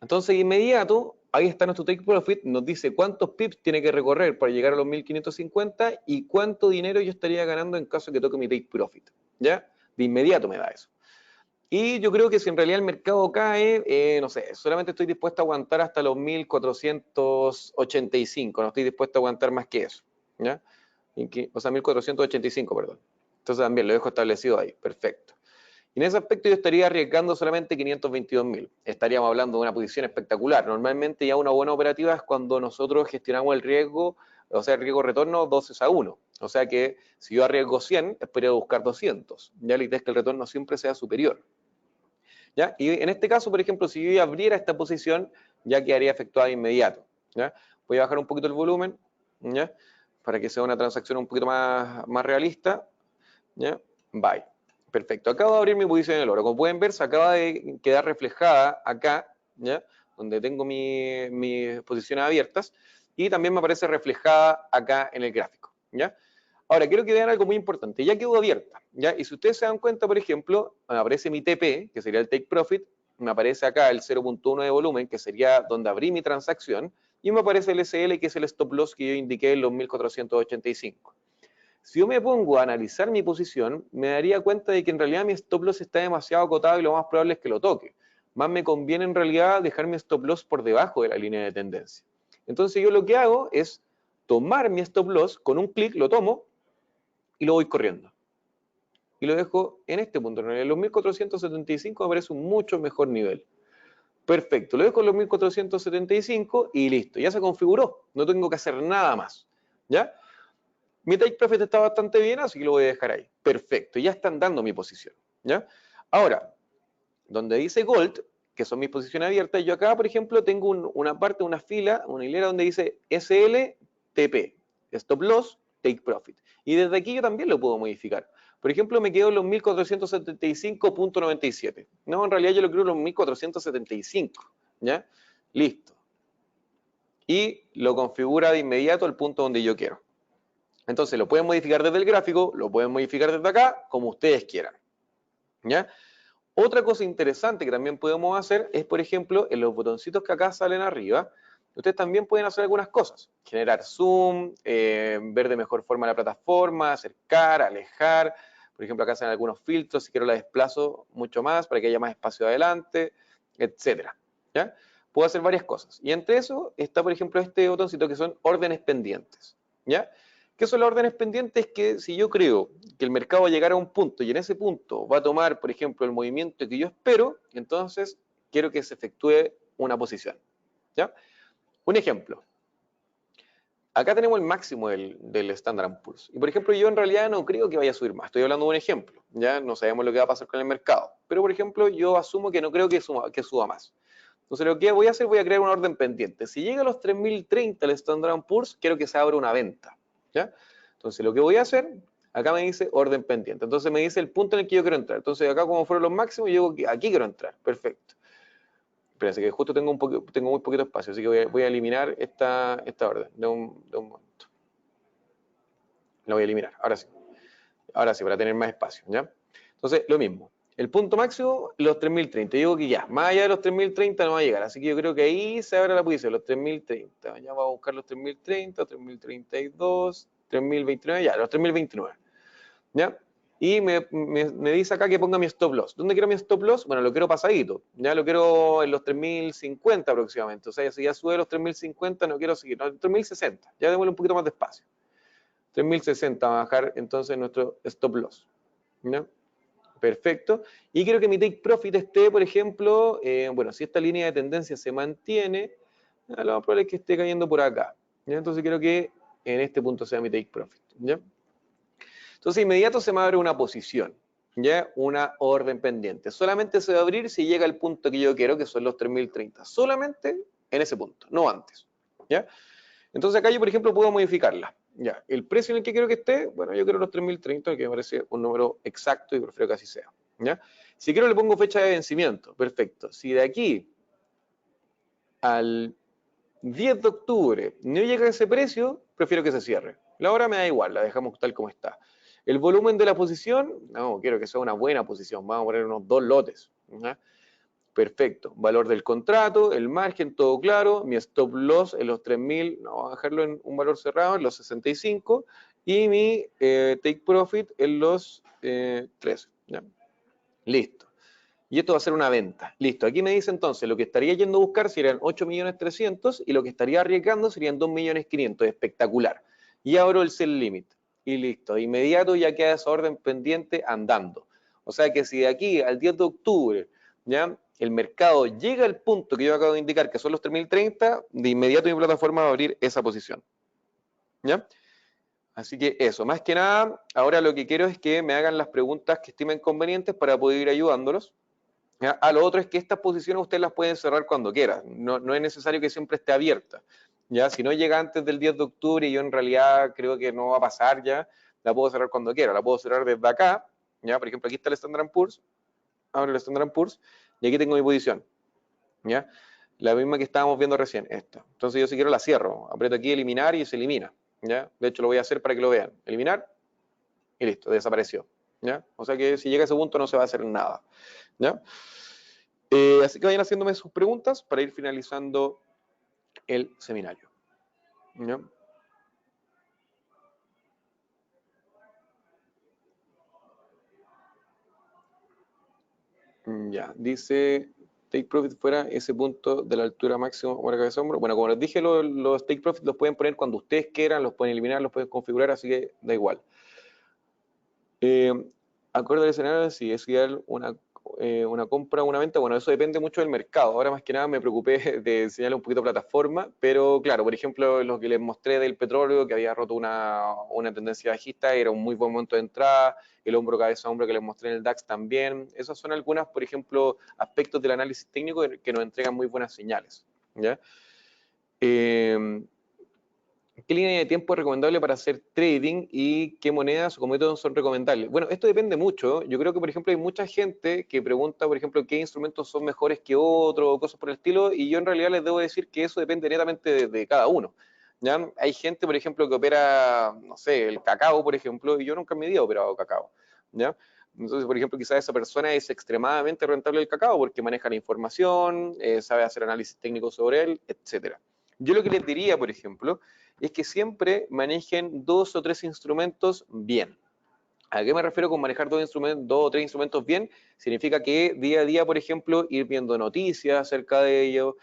Entonces, inmediato, ahí está nuestro take profit, nos dice cuántos pips tiene que recorrer para llegar a los 1550 y cuánto dinero yo estaría ganando en caso de que toque mi take profit. ¿Ya? De inmediato me da eso. Y yo creo que si en realidad el mercado cae, no sé, solamente estoy dispuesto a aguantar hasta los 1485, no estoy dispuesto a aguantar más que eso, ¿ya? O sea, 1485, perdón. Entonces también lo dejo establecido ahí, perfecto. Y en ese aspecto yo estaría arriesgando solamente 522.000. Estaríamos hablando de una posición espectacular. Normalmente ya una buena operativa es cuando nosotros gestionamos el riesgo, o sea, el riesgo-retorno 12-1. O sea que si yo arriesgo 100, espero buscar 200. Ya la idea es que el retorno siempre sea superior. ¿Ya? Y en este caso, por ejemplo, si yo abriera esta posición, ya quedaría efectuada de inmediato, ¿ya? Voy a bajar un poquito el volumen, Para que sea una transacción un poquito más realista, ¿ya? Bye. Perfecto, acabo de abrir mi posición en el oro. Como pueden ver, se acaba de quedar reflejada acá, ¿ya? Donde tengo mis posiciones abiertas, y también me aparece reflejada acá en el gráfico, ¿ya? Ahora, quiero que vean algo muy importante. Ya quedó abierta, ¿ya? Y si ustedes se dan cuenta, por ejemplo, me aparece mi TP, que sería el Take Profit, me aparece acá el 0.1 de volumen, que sería donde abrí mi transacción, y me aparece el SL, que es el Stop Loss que yo indiqué en los 1485. Si yo me pongo a analizar mi posición, me daría cuenta de que en realidad mi stop loss está demasiado acotado y lo más probable es que lo toque. Más me conviene en realidad dejar mi stop loss por debajo de la línea de tendencia. Entonces yo lo que hago es tomar mi stop loss, con un clic lo tomo y lo voy corriendo. Y lo dejo en este punto. En los 1475 me parece un mucho mejor nivel. Perfecto, lo dejo en los 1475 y listo, ya se configuró. No tengo que hacer nada más. ¿Ya? Mi take profit está bastante bien, así que lo voy a dejar ahí. Perfecto, ya están dando mi posición, ¿ya? Ahora, donde dice Gold, que son mis posiciones abiertas, yo acá, por ejemplo, tengo una parte, una fila, una hilera donde dice SLTP, Stop Loss, Take Profit. Y desde aquí yo también lo puedo modificar. Por ejemplo, me quedo en los 1475.97. No, en realidad yo lo quiero en los 1475, ¿ya? Listo. Y lo configura de inmediato al punto donde yo quiero. Entonces lo pueden modificar desde el gráfico, lo pueden modificar desde acá, como ustedes quieran. ¿Ya? Otra cosa interesante que también podemos hacer es, por ejemplo, en los botoncitos que acá salen arriba, ustedes también pueden hacer algunas cosas. Generar zoom, ver de mejor forma la plataforma, acercar, alejar. Por ejemplo, acá salen algunos filtros, si quiero la desplazo mucho más para que haya más espacio adelante, etcétera. ¿Ya? Puedo hacer varias cosas. Y entre eso está, por ejemplo, este botoncito que son órdenes pendientes. ¿Ya? ¿Qué son las órdenes pendientes? Que si yo creo que el mercado va a llegar a un punto y en ese punto va a tomar, por ejemplo, el movimiento que yo espero, entonces quiero que se efectúe una posición. ¿Ya? Un ejemplo. Acá tenemos el máximo del Standard & Poor's. Y por ejemplo, yo en realidad no creo que vaya a subir más. Estoy hablando de un ejemplo. Ya no sabemos lo que va a pasar con el mercado. Pero por ejemplo, yo asumo que no creo que suba más. Entonces lo que voy a hacer, voy a crear una orden pendiente. Si llega a los 3030 el Standard & Poor's, quiero que se abra una venta. ¿Ya? Entonces lo que voy a hacer, acá me dice orden pendiente. Entonces me dice el punto en el que yo quiero entrar. Entonces acá como fueron los máximos, yo digo que aquí quiero entrar. Perfecto. Espérense que justo tengo muy poquito espacio, así que voy a eliminar esta orden de un momento. La voy a eliminar, ahora sí. Ahora sí, para tener más espacio, ¿ya? Entonces, lo mismo. El punto máximo, los 3030. Yo digo que ya, más allá de los 3030 no va a llegar. Así que yo creo que ahí se abre la posición, los 3030. Ya vamos a buscar los 3030, 3032, 3029, ya, los 3029. ¿Ya? Y me dice acá que ponga mi stop loss. ¿Dónde quiero mi stop loss? Bueno, lo quiero pasadito. Ya lo quiero en los 3050 aproximadamente. O sea, si ya sube los 3050, no quiero seguir. No, 3060. Ya démosle un poquito más de espacio. 3060 va a bajar entonces nuestro stop loss. ¿Ya? Perfecto. Y quiero que mi take profit esté, por ejemplo, bueno, si esta línea de tendencia se mantiene, lo más probable es que esté cayendo por acá. ¿Ya? Entonces quiero que en este punto sea mi take profit. ¿Ya? Entonces, inmediato se me abre una posición, ¿ya? Una orden pendiente. Solamente se va a abrir si llega al punto que yo quiero, que son los 3030. Solamente en ese punto, no antes, ¿ya? Entonces, acá yo, por ejemplo, puedo modificarla. Ya, el precio en el que quiero que esté, bueno, yo quiero los 3030, que me parece un número exacto y prefiero que así sea, ¿ya? Si quiero le pongo fecha de vencimiento, perfecto. Si de aquí al 10 de octubre no llega a ese precio, prefiero que se cierre. La hora me da igual, la dejamos tal como está. El volumen de la posición, no, quiero que sea una buena posición, vamos a poner unos 2 lotes. ¿Ya? Perfecto, valor del contrato, el margen, todo claro, mi stop loss en los 3000, no, vamos a dejarlo en un valor cerrado, en los 65, y mi take profit en los 13. ¿Ya? Listo. Y esto va a ser una venta. Listo, aquí me dice entonces, lo que estaría yendo a buscar serían 8.300.000 y lo que estaría arriesgando serían 2.500.000. Espectacular. Y abro el sell limit. Y listo, de inmediato ya queda esa orden pendiente andando. O sea que si de aquí al 10 de octubre, ¿ya? El mercado llega al punto que yo acabo de indicar, que son los 3.030, de inmediato mi plataforma va a abrir esa posición. ¿Ya? Así que eso, más que nada, ahora lo que quiero es que me hagan las preguntas que estimen convenientes para poder ir ayudándolos. ¿Ya? Lo otro es que estas posiciones ustedes las pueden cerrar cuando quieran, no es necesario que siempre esté abierta. ¿Ya? Si no llega antes del 10 de octubre y yo en realidad creo que no va a pasar ya, la puedo cerrar cuando quiera, la puedo cerrar desde acá, ¿ya? Por ejemplo, aquí está el Standard & Poor's, abro el Standard & Poor's, y aquí tengo mi posición, ¿ya? La misma que estábamos viendo recién, esta. Entonces yo si quiero la cierro, aprieto aquí eliminar y se elimina, ¿ya? De hecho lo voy a hacer para que lo vean. Eliminar y listo, desapareció, ¿ya? O sea que si llega a ese punto no se va a hacer nada, ¿ya? Así que vayan haciéndome sus preguntas para ir finalizando el seminario, ¿ya? Ya, dice take profit fuera ese punto de la altura máxima o la cabeza de hombro. Bueno, como les dije, los take profit los pueden poner cuando ustedes quieran, los pueden eliminar, los pueden configurar, así que da igual. Acorde al escenario, si es ideal una compra o una venta, bueno, eso depende mucho del mercado. Ahora más que nada me preocupé de enseñarle un poquito plataforma, pero claro, por ejemplo, lo que les mostré del petróleo, que había roto una tendencia bajista, era un muy buen momento de entrada, el hombro cabeza a hombro que les mostré en el DAX también. Esas son algunas, por ejemplo, aspectos del análisis técnico que nos entregan muy buenas señales, ¿ya? ¿Qué línea de tiempo es recomendable para hacer trading y qué monedas o métodos son recomendables? Bueno, esto depende mucho. Yo creo que, por ejemplo, hay mucha gente que pregunta, por ejemplo, qué instrumentos son mejores que otros, cosas por el estilo, y yo en realidad les debo decir que eso depende netamente de cada uno. ¿Ya? Hay gente, por ejemplo, que opera, no sé, el cacao, por ejemplo, y yo nunca en mi vida he operado cacao. ¿Ya? Entonces, por ejemplo, quizás esa persona es extremadamente rentable el cacao porque maneja la información, sabe hacer análisis técnico sobre él, etcétera. Yo lo que les diría, por ejemplo, es que siempre manejen 2 o 3 instrumentos bien. ¿A qué me refiero con manejar 2 o 3 instrumentos bien? Significa que día a día, por ejemplo, ir viendo noticias acerca de ello,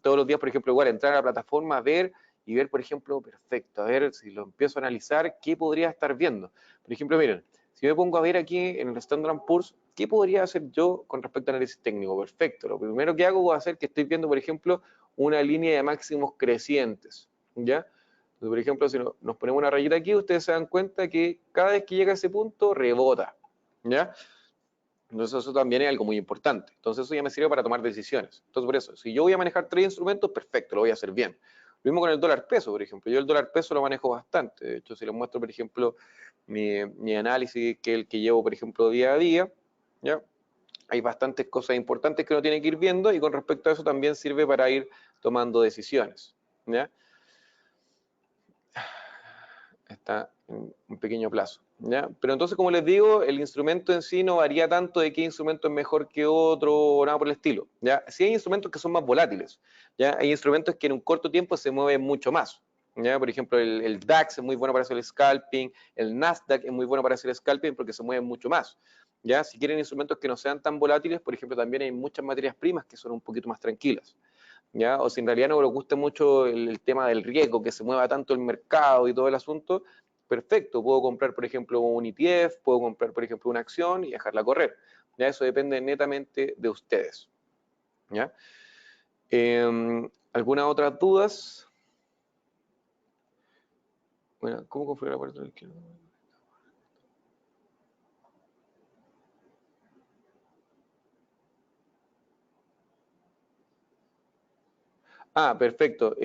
todos los días, por ejemplo, igual entrar a la plataforma, ver y ver, por ejemplo, perfecto, a ver si lo empiezo a analizar, ¿qué podría estar viendo? Por ejemplo, miren, si me pongo a ver aquí en el Standard & Poor's, ¿qué podría hacer yo con respecto a análisis técnico? Perfecto, lo primero que hago va a ser que estoy viendo, por ejemplo, una línea de máximos crecientes, ¿ya? Entonces, por ejemplo, si nos ponemos una rayita aquí, ustedes se dan cuenta que cada vez que llega a ese punto, rebota, ¿ya? Entonces eso también es algo muy importante. Entonces eso ya me sirve para tomar decisiones. Entonces por eso, si yo voy a manejar 3 instrumentos, perfecto, lo voy a hacer bien. Lo mismo con el dólar peso, por ejemplo. Yo el dólar peso lo manejo bastante. De hecho, si les muestro, por ejemplo, mi análisis, que es el que llevo, por ejemplo, día a día, ¿ya? Hay bastantes cosas importantes que uno tiene que ir viendo y con respecto a eso también sirve para ir tomando decisiones, ¿ya? Está en un pequeño plazo, ¿ya? Pero entonces, como les digo, el instrumento en sí no varía tanto de qué instrumento es mejor que otro o nada por el estilo, ¿ya? Sí hay instrumentos que son más volátiles, ¿ya? Hay instrumentos que en un corto tiempo se mueven mucho más, ¿ya? Por ejemplo, el DAX es muy bueno para hacer el scalping, el Nasdaq es muy bueno para hacer el scalping porque se mueven mucho más, ¿ya? Si quieren instrumentos que no sean tan volátiles, por ejemplo, también hay muchas materias primas que son un poquito más tranquilas, ¿ya? O si en realidad no les gusta mucho el tema del riesgo, que se mueva tanto el mercado y todo el asunto, perfecto, puedo comprar, por ejemplo, un ETF, puedo comprar, por ejemplo, una acción y dejarla correr. ¿Ya? Eso depende netamente de ustedes, ¿ya? ¿Algunas otras dudas? Bueno, ¿cómo configurar la parte de la izquierda? Ah, perfecto.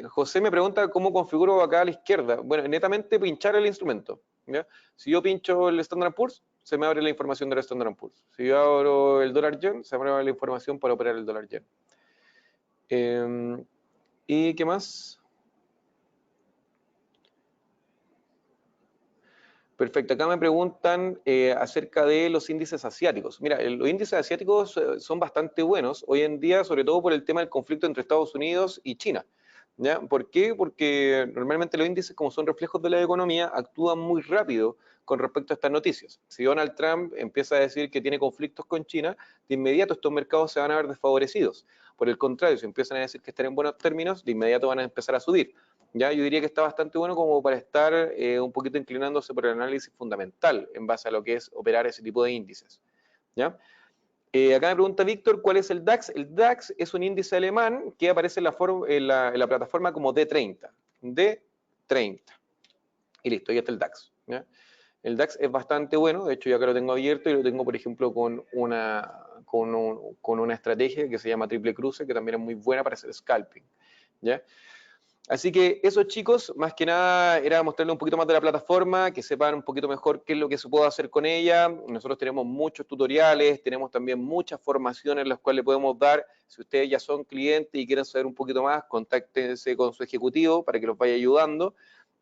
José me pregunta cómo configuro acá a la izquierda. Bueno, netamente pinchar el instrumento, ¿ya? Si yo pincho el Standard & Poor's, se me abre la información del Standard & Poor's. Si yo abro el dólar yen, se me abre la información para operar el dólar yen. ¿Y qué más? Perfecto, acá me preguntan acerca de los índices asiáticos. Mira, los índices asiáticos son bastante buenos hoy en día, sobre todo por el tema del conflicto entre Estados Unidos y China. ¿Ya? ¿Por qué? Porque normalmente los índices, como son reflejos de la economía, actúan muy rápido con respecto a estas noticias. Si Donald Trump empieza a decir que tiene conflictos con China, de inmediato estos mercados se van a ver desfavorecidos. Por el contrario, si empiezan a decir que están en buenos términos, de inmediato van a empezar a subir. ¿Ya? Yo diría que está bastante bueno como para estar un poquito inclinándose por el análisis fundamental en base a lo que es operar ese tipo de índices. ¿Ya? Acá me pregunta Víctor, ¿cuál es el DAX? El DAX es un índice alemán que aparece en la plataforma como D30. D30. Y listo, ahí está el DAX. ¿Ya? El DAX es bastante bueno, de hecho yo acá lo tengo abierto y lo tengo, por ejemplo, con una estrategia que se llama triple cruce, que también es muy buena para hacer scalping. ¿Ya? Así que eso, chicos, más que nada era mostrarles un poquito más de la plataforma, que sepan un poquito mejor qué es lo que se puede hacer con ella. Nosotros tenemos muchos tutoriales, tenemos también muchas formaciones las cuales le podemos dar. Si ustedes ya son clientes y quieren saber un poquito más, contáctense con su ejecutivo para que los vaya ayudando.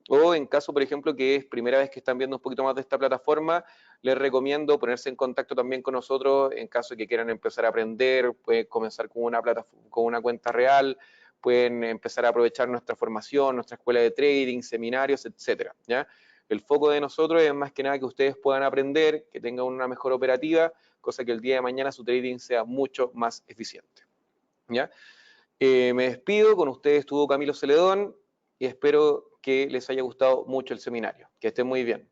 O en caso, por ejemplo, que es primera vez que están viendo un poquito más de esta plataforma, les recomiendo ponerse en contacto también con nosotros en caso de que quieran empezar a aprender, pueden comenzar con una plataforma, con una cuenta real, pueden empezar a aprovechar nuestra formación, nuestra escuela de trading, seminarios, etcétera, ¿ya? El foco de nosotros es más que nada que ustedes puedan aprender, que tengan una mejor operativa, cosa que el día de mañana su trading sea mucho más eficiente, ¿ya? Me despido, con ustedes estuvo Camilo Celedón y espero que les haya gustado mucho el seminario. Que estén muy bien.